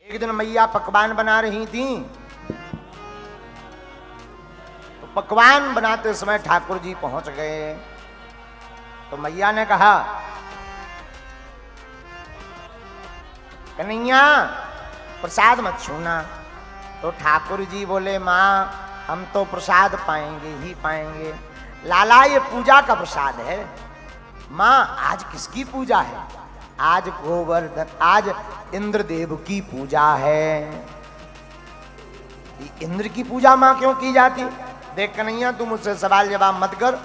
एक दिन मैया पकवान बना रही थी, तो पकवान बनाते समय ठाकुर जी पहुंच गए। तो मैया ने कहा, कन्हैया प्रसाद मत छूना। तो ठाकुर जी बोले, माँ हम तो प्रसाद पाएंगे ही पाएंगे। लाला ये पूजा का प्रसाद है। माँ आज किसकी पूजा है? आज गोवर्धन, आज इंद्रदेव की पूजा है। इंद्र की पूजा माँ क्यों की जाती? देख कन्हैया तू मुझसे सवाल जवाब मत कर,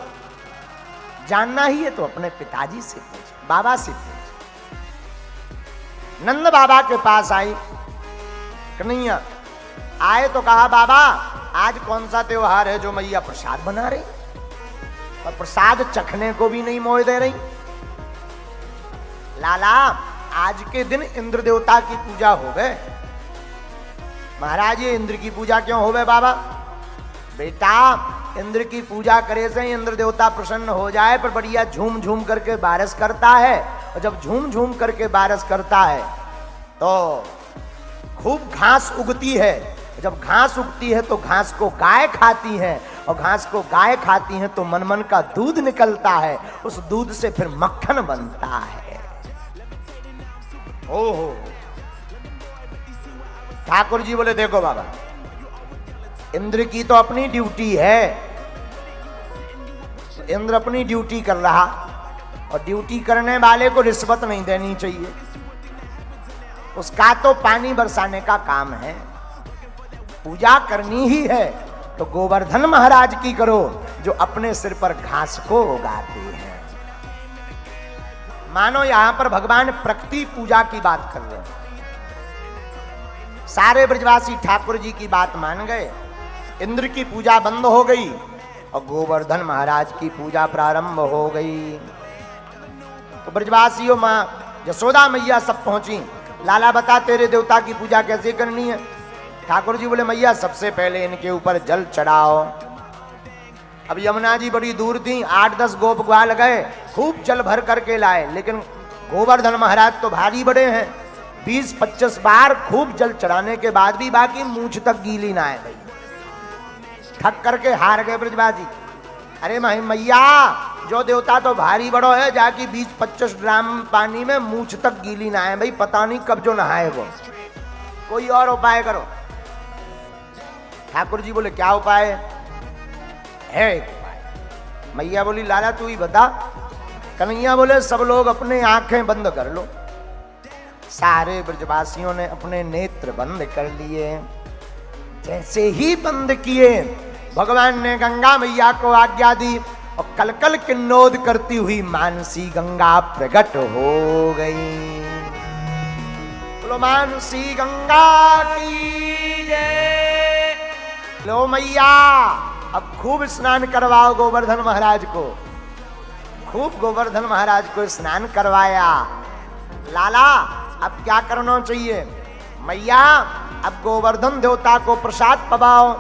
जानना ही है तो अपने पिताजी से पूछ, बाबा से पूछ। नंद बाबा के पास आई कन्हैया, आए तो कहा, बाबा आज कौन सा त्योहार है जो मैया प्रसाद बना रही और प्रसाद चखने को भी नहीं मोह दे रही? लाला आज के दिन इंद्र देवता की पूजा हो गए। महाराज ये इंद्र की पूजा क्यों हो गए बाबा? बेटा इंद्र की पूजा करे से इंद्र देवता प्रसन्न हो जाए, पर बढ़िया झूम झूम करके बारिश करता है, और जब झूम झूम करके बारिश करता है तो खूब घास उगती है। जब घास उगती है तो घास को गाय खाती है, और घास को गाय खाती है तो मन मन का दूध निकलता है, उस दूध से फिर मक्खन बनता है। ओहो। ठाकुर जी बोले, देखो बाबा इंद्र की तो अपनी ड्यूटी है, इंद्र अपनी ड्यूटी कर रहा, और ड्यूटी करने वाले को रिश्वत नहीं देनी चाहिए। उसका तो पानी बरसाने का काम है, पूजा करनी ही है तो गोवर्धन महाराज की करो जो अपने सिर पर घास को उगाते हैं। मानो यहां पर भगवान प्रकृति पूजा की बात कर रहे हैं। सारे ब्रजवासी ठाकुर जी की बात मान गए, इंद्र की पूजा बंद हो गई और गोवर्धन महाराज की पूजा प्रारंभ हो गई। तो ब्रजवासियों मां यशोदा मैया सब पहुंची। लाला बता तेरे देवता की पूजा कैसे करनी है? ठाकुर जी बोले, मैया सबसे पहले इनके ऊपर जल चढ़ाओ। अब यमुना जी बड़ी दूर थी, 8-10 गोप ग्वाल गए, खूब जल भर करके लाए, लेकिन गोवर्धन महाराज तो भारी बड़े हैं, 20-25 बार खूब जल चढ़ाने के बाद भी बाकी मूंछ तक गीली ना आए। थक करके हार गए ब्रजवासी। अरे मैया जो देवता तो भारी बड़ो है, जाके 20-25 ड्राम पानी में मूंछ तक गीली ना आए, भाई पता नहीं कब जो नहाए वो, कोई और उपाय करो। ठाकुर जी बोले, क्या उपाय है? एक उपाय। मैया बोली, लाला तू ही बता। कन्हैया बोले, सब लोग अपने आंखें बंद कर लो। सारे ब्रजवासियों ने अपने नेत्र बंद कर लिए। जैसे ही बंद किए भगवान ने गंगा मैया को आज्ञा दी, और कलकल किन्नौद करती हुई मानसी गंगा प्रकट हो गई। बोलो मानसी गंगा की जय। लो मैया अब खूब स्नान करवाओ गोवर्धन महाराज को। खूब गोवर्धन महाराज को स्नान करवाया। लाला अब क्या करना चाहिए? मैया अब गोवर्धन देवता को प्रसाद पवाओ।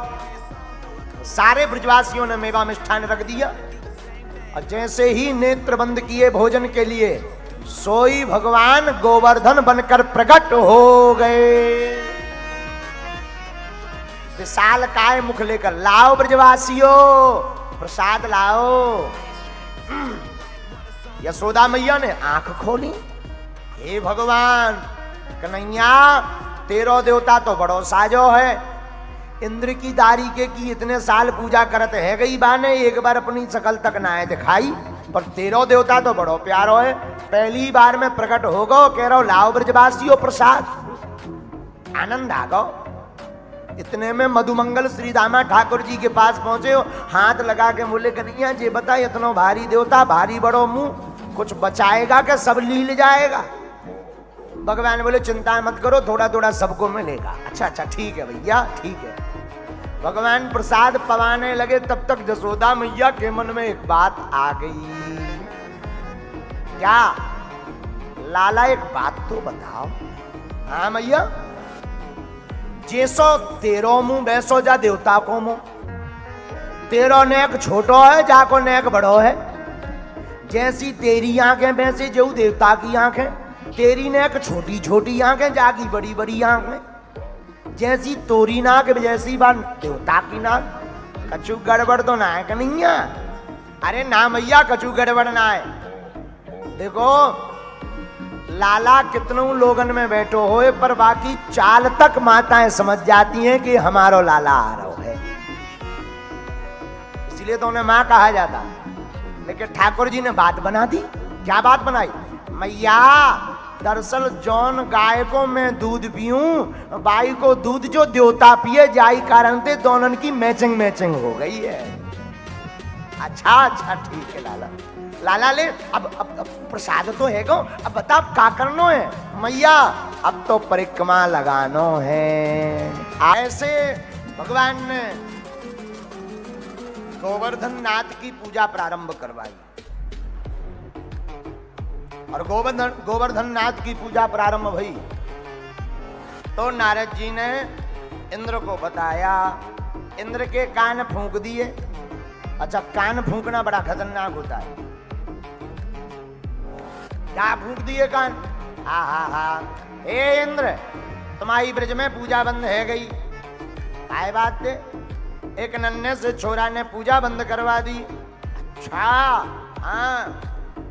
सारे ब्रजवासियों ने मेवा मिष्ठान रख दिया, और जैसे ही नेत्र बंद किए भोजन के लिए, सोई भगवान गोवर्धन बनकर प्रकट हो गए। विशाल काय मुख लेकर, लाओ ब्रजवासियों प्रसाद लाओ। यशोदा मैया ने आंख खोली, हे भगवान कन्हैया तेरो देवता तो बड़ो साजो है, इंद्र की दारिके की इतने साल पूजा करते है गई बाने, एक बार अपनी शकल तक ना है दिखाई, पर तेरो देवता तो बड़ो प्यारो है, पहली बार में प्रकट हो गो। कह रहा लाओ ब्रजवासियों प्रसाद। आनंद आ गो। इतने में मधुमंगल श्री दामा ठाकुर जी के पास पहुंचे, हाथ लगा के बोले, कन्हैया जी बता इतना भारी देवता, भारी बड़ो मुंह, कुछ बचाएगा क्या? सब लील जाएगा? भगवान बोले, चिंता मत करो, थोड़ा थोड़ा सबको मिलेगा। अच्छा ठीक है भैया, ठीक है। भगवान प्रसाद पवाने लगे, तब तक यशोदा मैया के मन में एक बात आ गई। क्या? लाला एक बात तो बताओ। हाँ मैया, जैसो तेरो मुंह वैसो जा देवता को मुंह, तेरो नेक छोटो है, जाको नेक बड़ो है। जैसी तेरी आंखें वैसे जो देवता की आंखें, तेरी नेक छोटी छोटी आंखें, जाकी बड़ी बड़ी आंखें। जैसी तोरी नाक जैसी बात देवता की नाक। कछु गड़बड़ तो ना है कन्हैया? अरे ना भैया कछु गड़बड़ ना है। देखो लाला कितनों लोगन में बैठो होए पर बाकी चाल तक माताएं समझ जाती हैं कि हमारो लाला आ रहा है, इसलिए तो उन्हें मां कहा जाता। लेकिन ठाकुर जी ने बात बना दी। क्या बात बनाई? मैया दरअसल जौन गाय को मैं दूध पीऊं बाई को दूध जो देवता पिए जाई कारण से दोनों की मैचिंग हो गई है। अच्छा अच्छा ठीक है लाला। लाला ले अब प्रसाद तो है गो, अब बता अब का करनो है? मैया अब तो परिक्रमा लगानो है। ऐसे भगवान ने गोवर्धन नाथ की पूजा प्रारंभ करवाई और गोवर्धन नाथ की पूजा प्रारंभ हुई तो नारद जी ने इंद्र को बताया। इंद्र के कान फूंक दिए। अच्छा कान फूंकना बड़ा खतरनाक होता है। क्या फूंक दिए कान? हा हा हा। हे इंद्र तुम्हारी ब्रज में पूजा बंद है गई। काय बात है? एक नन्हे से छोरा ने पूजा बंद करवा दी। अच्छा हाँ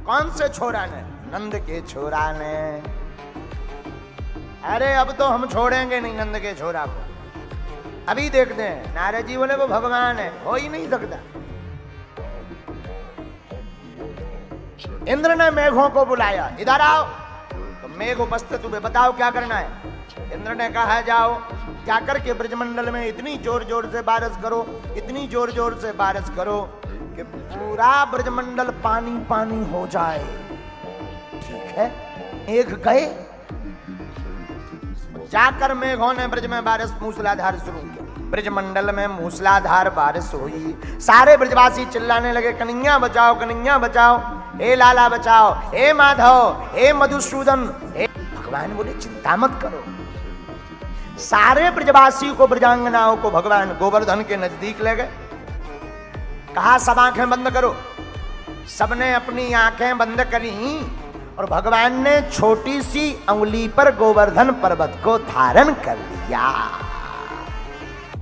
कौन से छोरा ने? नंद के छोरा ने। अरे अब तो हम छोड़ेंगे नहीं नंद के छोरा को, अभी देखते हैं। नारद जी बोले वो भगवान है, हो ही नहीं सकता। इंद्र ने मेघों को बुलाया, इधर आओ। तो मेघ उपस्थित हुए, बताओ क्या करना है? इंद्र ने कहा जाओ जाकर के ब्रजमंडल में इतनी जोर जोर से बारिश करो, इतनी जोर जोर से बारिश करो कि पूरा ब्रजमंडल पानी पानी हो जाए। ठीक है मेघ गए। जाकर मेघों ने ब्रज में बारिश मूसलाधार शुरू किया। ब्रजमंडल में मूसलाधार बारिश हुई। सारे ब्रजवासी चिल्लाने लगे कन्हैया बचाओ कन्हैया बचाओ, हे लाला बचाओ, हे माधव, हे मधुसूदन। हे भगवान बोले चिंता मत करो। सारे ब्रजवासी को ब्रजांगनाओं को भगवान गोवर्धन के नजदीक ले गए। कहा सब आंखें बंद करो। सबने अपनी आंखें बंद करी और भगवान ने छोटी सी उंगली पर गोवर्धन पर्वत को धारण कर लिया।